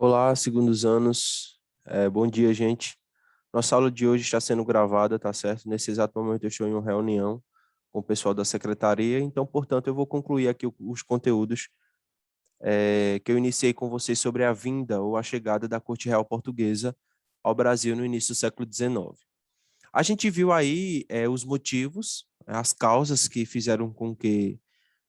Olá, segundos anos. Bom dia, gente. Nossa aula de hoje está sendo gravada, tá certo? Nesse exato momento eu estou em uma reunião com o pessoal da secretaria, então, portanto, eu vou concluir aqui os conteúdos que eu iniciei com vocês sobre a vinda ou a chegada da Corte Real Portuguesa ao Brasil no início do século XIX. A gente viu aí os motivos, as causas que fizeram com que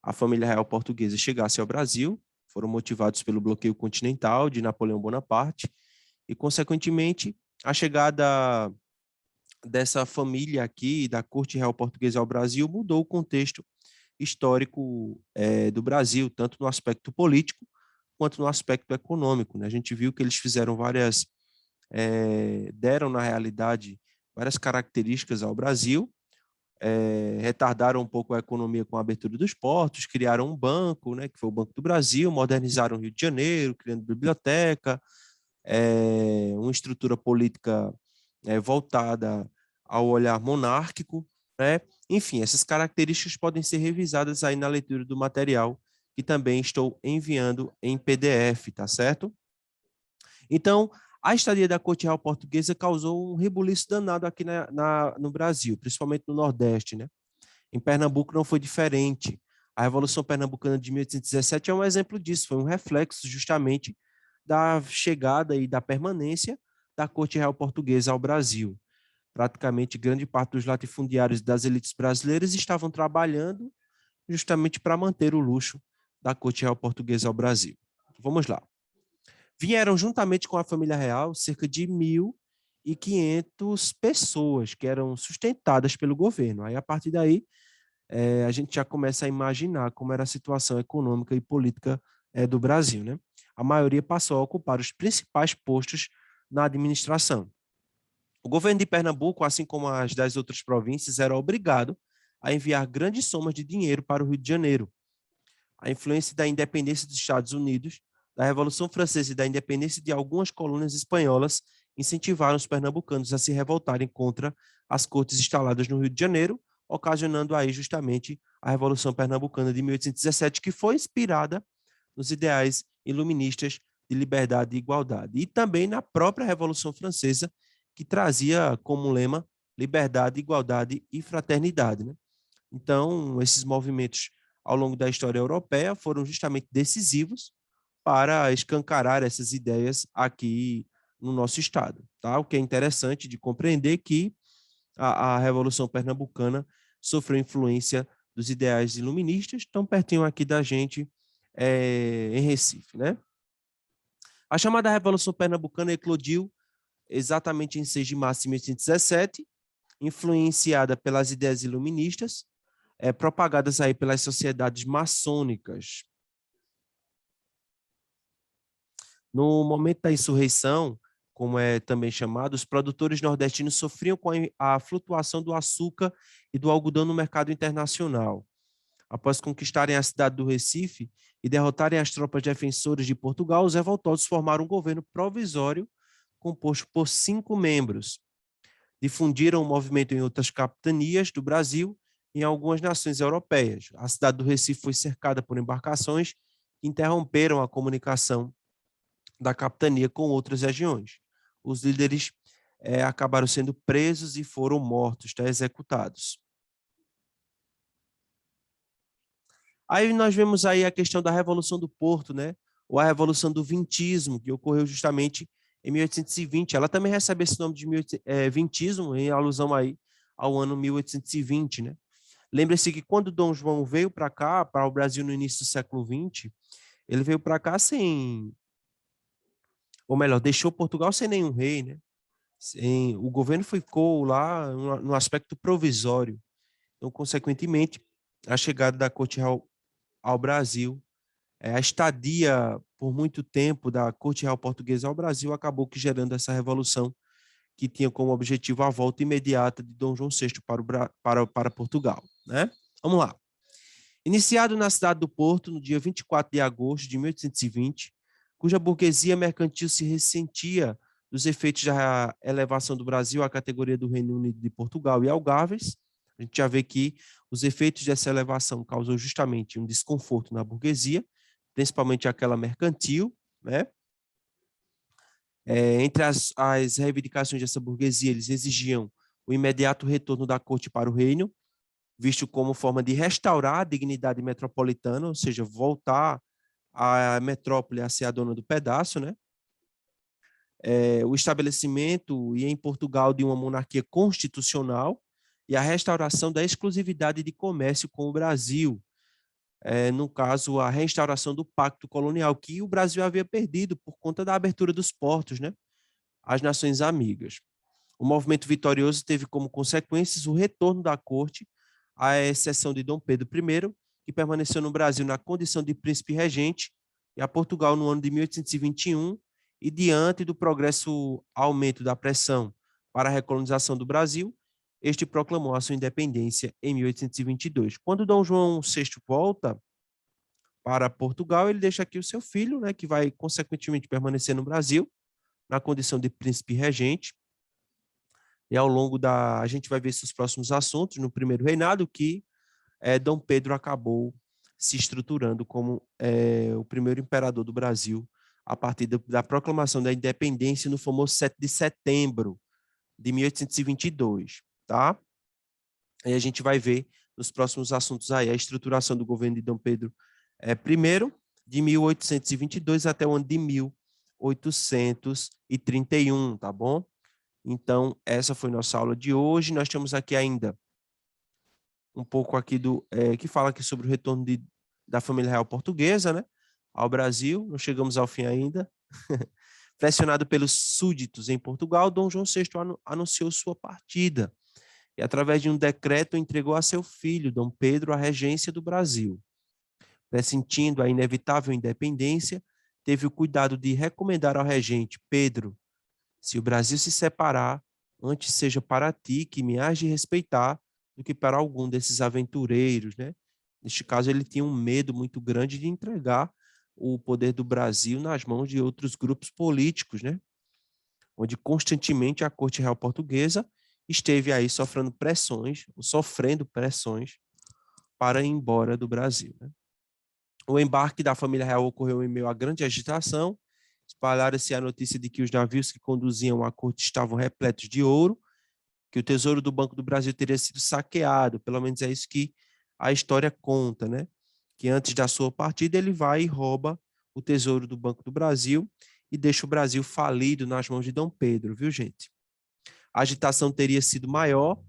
a família real portuguesa chegasse ao Brasil, foram motivados pelo bloqueio continental de Napoleão Bonaparte, e, consequentemente, a chegada dessa família aqui, da Corte Real Portuguesa ao Brasil, mudou o contexto histórico do Brasil, tanto no aspecto político quanto no aspecto econômico, né? A gente viu que eles fizeram deram, na realidade, várias características ao Brasil, retardaram um pouco a economia com a abertura dos portos, criaram um banco, né, que foi o Banco do Brasil, modernizaram o Rio de Janeiro, criando biblioteca, uma estrutura política voltada ao olhar monárquico, né? Enfim, essas características podem ser revisadas aí na leitura do material, que também estou enviando em PDF, tá certo? Então, a estadia da Corte Real Portuguesa causou um rebuliço danado aqui no Brasil, principalmente no Nordeste, né? Em Pernambuco não foi diferente. A Revolução Pernambucana de 1817 é um exemplo disso, foi um reflexo justamente da chegada e da permanência da Corte Real Portuguesa ao Brasil. Praticamente grande parte dos latifundiários das elites brasileiras estavam trabalhando justamente para manter o luxo da Corte Real Portuguesa ao Brasil. Vamos lá. Vieram juntamente com a família real cerca de 1.500 pessoas que eram sustentadas pelo governo. Aí, a partir daí, a gente já começa a imaginar como era a situação econômica e política do Brasil, né? A maioria passou a ocupar os principais postos na administração. O governo de Pernambuco, assim como as das outras províncias, era obrigado a enviar grandes somas de dinheiro para o Rio de Janeiro. A influência da independência dos Estados Unidos, da Revolução Francesa e da independência de algumas colônias espanholas incentivaram os pernambucanos a se revoltarem contra as cortes instaladas no Rio de Janeiro, ocasionando aí justamente a Revolução Pernambucana de 1817, que foi inspirada nos ideais iluministas de liberdade e igualdade. E também na própria Revolução Francesa, que trazia como lema liberdade, igualdade e fraternidade, né? Então, esses movimentos ao longo da história europeia foram justamente decisivos para escancarar essas ideias aqui no nosso estado, tá? O que é interessante de compreender que a Revolução Pernambucana sofreu influência dos ideais iluministas, tão pertinho aqui da gente, em Recife, né? A chamada Revolução Pernambucana eclodiu exatamente em 6 de março de 1817, influenciada pelas ideias iluministas, propagadas aí pelas sociedades maçônicas. No momento da insurreição, como é também chamado, os produtores nordestinos sofriam com a flutuação do açúcar e do algodão no mercado internacional. Após conquistarem a cidade do Recife e derrotarem as tropas defensoras de Portugal, os revoltosos formaram um governo provisório composto por 5 membros. Difundiram o movimento em outras capitanias do Brasil e em algumas nações europeias. A cidade do Recife foi cercada por embarcações que interromperam a comunicação da capitania com outras regiões. Os líderes acabaram sendo presos e foram mortos, executados. Aí nós vemos aí a questão da Revolução do Porto, né? Ou a Revolução do Vintismo, que ocorreu justamente em 1820. Ela também recebe esse nome de vintismo, em alusão aí ao ano 1820, né? Lembre-se que quando Dom João veio para cá, para o Brasil no início do século XX, ele veio para cá sem, ou melhor, deixou Portugal sem nenhum rei, né? O governo ficou lá no aspecto provisório. Então, consequentemente, a chegada da Corte Real ao Brasil, a estadia por muito tempo da Corte Real Portuguesa ao Brasil acabou que gerando essa revolução que tinha como objetivo a volta imediata de Dom João VI para Portugal, né? Vamos lá. Iniciado na cidade do Porto, no dia 24 de agosto de 1820, cuja burguesia mercantil se ressentia dos efeitos da elevação do Brasil à categoria do Reino Unido de Portugal e Algarves. A gente já vê que os efeitos dessa elevação causou justamente um desconforto na burguesia, principalmente aquela mercantil, né? Entre as reivindicações dessa burguesia, eles exigiam o imediato retorno da corte para o reino, visto como forma de restaurar a dignidade metropolitana, ou seja, voltar a metrópole a ser a dona do pedaço, né? O estabelecimento, e em Portugal, de uma monarquia constitucional e a restauração da exclusividade de comércio com o Brasil, no caso, a restauração do pacto colonial, que o Brasil havia perdido por conta da abertura dos portos, né, às nações amigas. O movimento vitorioso teve como consequências o retorno da corte, à exceção de Dom Pedro I, que permaneceu no Brasil na condição de príncipe regente, e a Portugal no ano de 1821, e diante do progresso aumento da pressão para a recolonização do Brasil, este proclamou a sua independência em 1822. Quando Dom João VI volta para Portugal, ele deixa aqui o seu filho, né, que vai consequentemente permanecer no Brasil, na condição de príncipe regente. E ao longo a gente vai ver esses próximos assuntos no primeiro reinado, que Dom Pedro acabou se estruturando como o primeiro imperador do Brasil a partir da proclamação da independência no famoso 7 de setembro de 1822, tá? Aí a gente vai ver nos próximos assuntos aí a estruturação do governo de Dom Pedro I, de 1822 até o ano de 1831, tá bom? Então, essa foi nossa aula de hoje. Nós temos aqui ainda um pouco aqui que fala aqui sobre o retorno da família real portuguesa, né, ao Brasil. Não chegamos ao fim ainda. Pressionado pelos súditos em Portugal, Dom João VI anunciou sua partida e, através de um decreto, entregou a seu filho, Dom Pedro, a regência do Brasil. Pressentindo a inevitável independência, teve o cuidado de recomendar ao regente: Pedro, se o Brasil se separar, antes seja para ti que me hás de respeitar do que para algum desses aventureiros, né? Neste caso, ele tinha um medo muito grande de entregar o poder do Brasil nas mãos de outros grupos políticos, né? Onde constantemente a corte real portuguesa esteve aí sofrendo pressões para ir embora do Brasil, né? O embarque da família real ocorreu em meio a grande agitação. Espalhara-se a notícia de que os navios que conduziam a corte estavam repletos de ouro, que o tesouro do Banco do Brasil teria sido saqueado, pelo menos é isso que a história conta, né? Que antes da sua partida ele vai e rouba o tesouro do Banco do Brasil e deixa o Brasil falido nas mãos de Dom Pedro, viu, gente? A agitação teria sido maior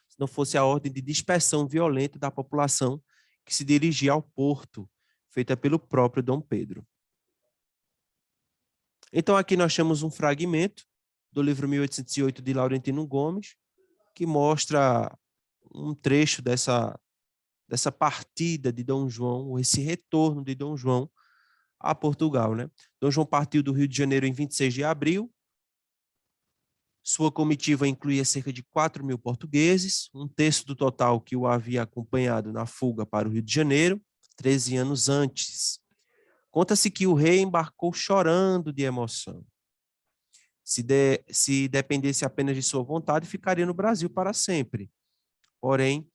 se não fosse a ordem de dispersão violenta da população que se dirigia ao porto, feita pelo próprio Dom Pedro. Então, aqui nós temos um fragmento do livro 1808 de Laurentino Gomes, que mostra um trecho dessa partida de Dom João, esse retorno de Dom João a Portugal, né? Dom João partiu do Rio de Janeiro em 26 de abril. Sua comitiva incluía cerca de 4.000 portugueses, um terço do total que o havia acompanhado na fuga para o Rio de Janeiro, 13 anos antes. Conta-se que o rei embarcou chorando de emoção. Se dependesse apenas de sua vontade, ficaria no Brasil para sempre. Porém,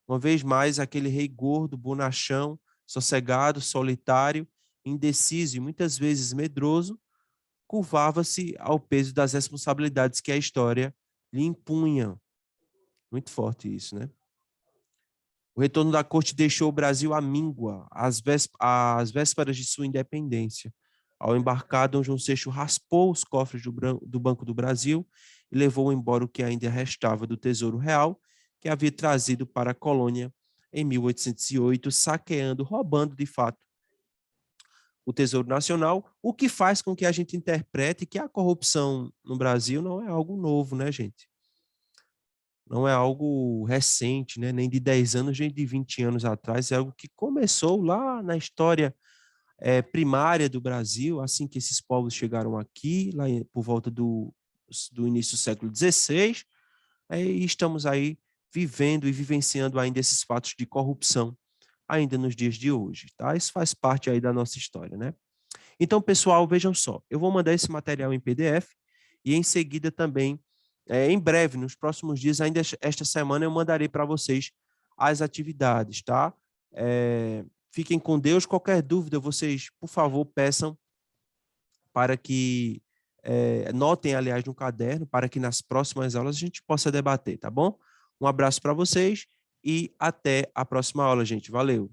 uma vez mais, aquele rei gordo, bonachão, sossegado, solitário, indeciso e muitas vezes medroso, curvava-se ao peso das responsabilidades que a história lhe impunha. Muito forte isso, né? O retorno da corte deixou o Brasil à míngua, às vésperas de sua independência. Ao embarcar, Dom João VI raspou os cofres do Banco do Brasil e levou embora o que ainda restava do Tesouro Real, que havia trazido para a colônia em 1808, saqueando, roubando de fato o Tesouro Nacional, o que faz com que a gente interprete que a corrupção no Brasil não é algo novo, né, gente? Não é algo recente, né? Nem de 10 anos, nem de 20 anos atrás, é algo que começou lá na história primária do Brasil, assim que esses povos chegaram aqui, lá por volta do início do século XVI, e estamos aí vivendo e vivenciando ainda esses fatos de corrupção, ainda nos dias de hoje, tá? Isso faz parte aí da nossa história, né? Então, pessoal, vejam só, eu vou mandar esse material em PDF e em seguida também, em breve, nos próximos dias, ainda esta semana, eu mandarei para vocês as atividades, tá? Fiquem com Deus. Qualquer dúvida, vocês, por favor, peçam para que notem, aliás, no caderno, para que nas próximas aulas a gente possa debater, tá bom? Um abraço para vocês e até a próxima aula, gente. Valeu!